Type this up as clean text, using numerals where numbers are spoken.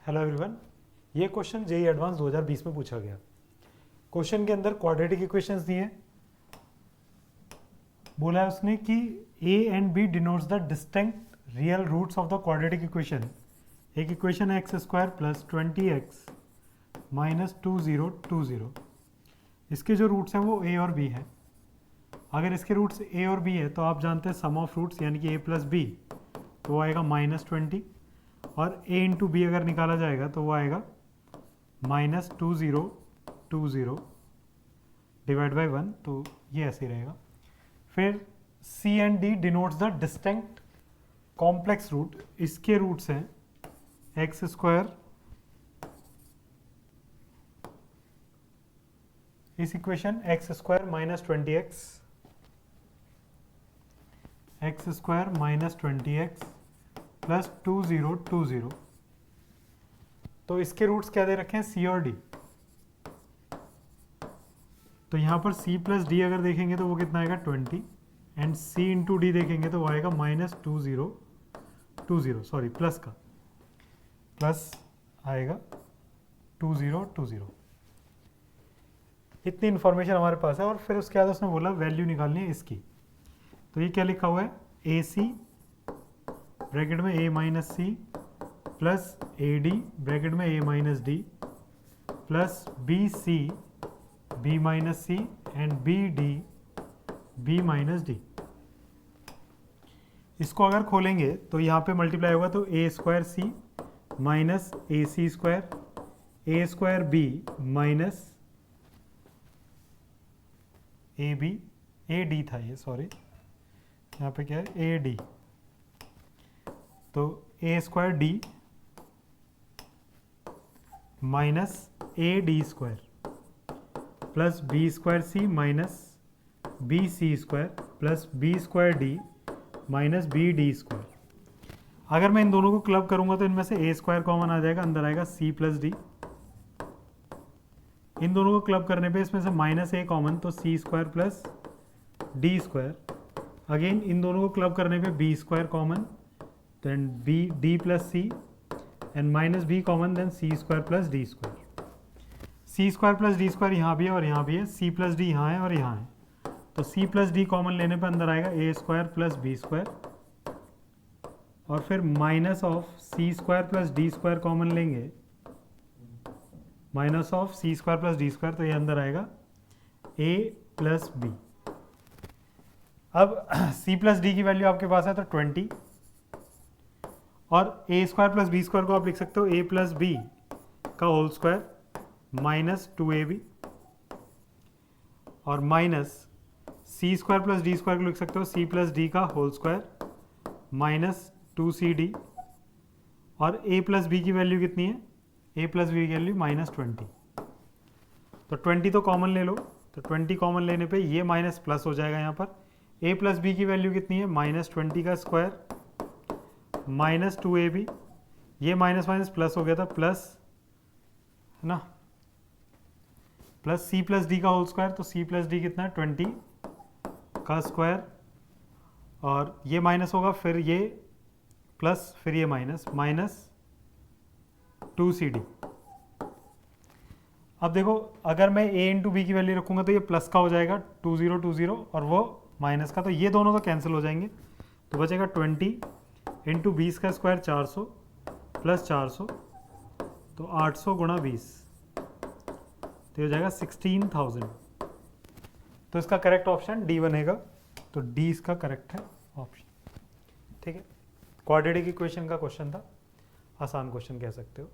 Hello everyone, ये question JEE advance 2020 में पूछा गया। क्वेश्चन के अंदर क्वाड्रेटिक इक्वेशंस दिए हैं। बोला है उसने कि a and b denotes the distinct real roots of the quadratic equation. एक इक्वेशन है x square plus 20x minus 2020। इसके जो रूट्स हैं वो a और b हैं। अगर इसके रूट्स a और b है तो आप जानते हैं सम ऑफ रूट्स यानी कि a प्लस बी, तो वो आएगा -20, और a इंटू बी अगर निकाला जाएगा तो वो आएगा -2020 डिवाइड बाई 1, तो ये ऐसे ही रहेगा। फिर c and d denotes the distinct complex root. इसके रूट्स हैं एक्स स्क्वायर, इस equation x square minus 20x, x square minus 20x plus 2020। तो इसके रूट्स क्या दे रखे हैं, c और d। तो यहाँ पर c प्लस डी अगर देखेंगे तो वो कितना आएगा 20, एंड c इंटू डी देखेंगे तो वो आएगा -2020, सॉरी प्लस का प्लस आएगा 2020। इतनी इन्फॉर्मेशन हमारे पास है। और फिर उसके बाद उसने बोला वैल्यू निकालनी है इसकी। तो ये क्या लिखा हुआ है, ए सी ब्रैकेट में a minus C plus A D bracket में a minus D plus B C b minus C and B D b minus D. इसको अगर खोलेंगे तो यहाँ पे मल्टीप्लाई होगा तो a square C minus A C square, A square B minus A B, A D था ये, सॉरी यहाँ पे क्या है ए डी, तो a square d minus a d square plus b square C minus b c square plus b square d minus b d square. अगर मैं इन दोनों को क्लब करूंगा तो इनमें से ए स्क्वायर कॉमन आ जाएगा, अंदर आएगा सी प्लस डी। इन दोनों को क्लब करने पे इसमें से माइनस ए कॉमन, तो c square plus d square. Again इन दोनों को क्लब करने पे b square common, then b d plus c and minus b common, then c square plus d square। c square plus d square यहाँ भी है और यहाँ भी है, c plus d यहाँ है और यहाँ है, तो c plus d कॉमन लेने पर अंदर आएगा a square plus b square, और फिर minus of c square plus d square common लेंगे, minus of c square plus d square, तो ये अंदर आएगा a प्लस बी। अब c प्लस डी की वैल्यू आपके पास है तो 20, और a square plus b square को आप लिख सकते हो ए प्लस बी का होल स्क्वायर माइनस 2ab, और minus c square plus d square को लिख सकते हो सी प्लस डी का होल स्क्वायर माइनस 2cd, और ए प्लस बी की वैल्यू कितनी है, ए प्लस बी की वैल्यू -20। तो 20 तो कॉमन ले लो, तो 20 कॉमन लेने पे ये माइनस प्लस हो जाएगा। यहाँ पर ए प्लस बी की वैल्यू कितनी है, -20 का स्क्वायर माइनस 2ab, ये माइनस माइनस प्लस हो गया था, प्लस है ना, प्लस सी प्लस डी का होल स्क्वायर, तो सी प्लस डी कितना है 20 का स्क्वायर, और ये माइनस होगा, फिर ये प्लस, फिर ये माइनस, माइनस 2cd। अब देखो अगर मैं a इंटू बी की वैल्यू रखूंगा तो ये प्लस का हो जाएगा 2020 और वो माइनस का, तो ये दोनों तो कैंसिल हो जाएंगे, तो बचेगा 20 इंटू 20 का स्क्वायर 400 प्लस 400, तो 800 गुणा 20, तो हो जाएगा 16,000। तो इसका करेक्ट ऑप्शन डी बनेगा, तो डी इसका करेक्ट है ऑप्शन। ठीक है, क्वाड्रेटिक इक्वेशन का क्वेश्चन था, आसान क्वेश्चन कह सकते हो।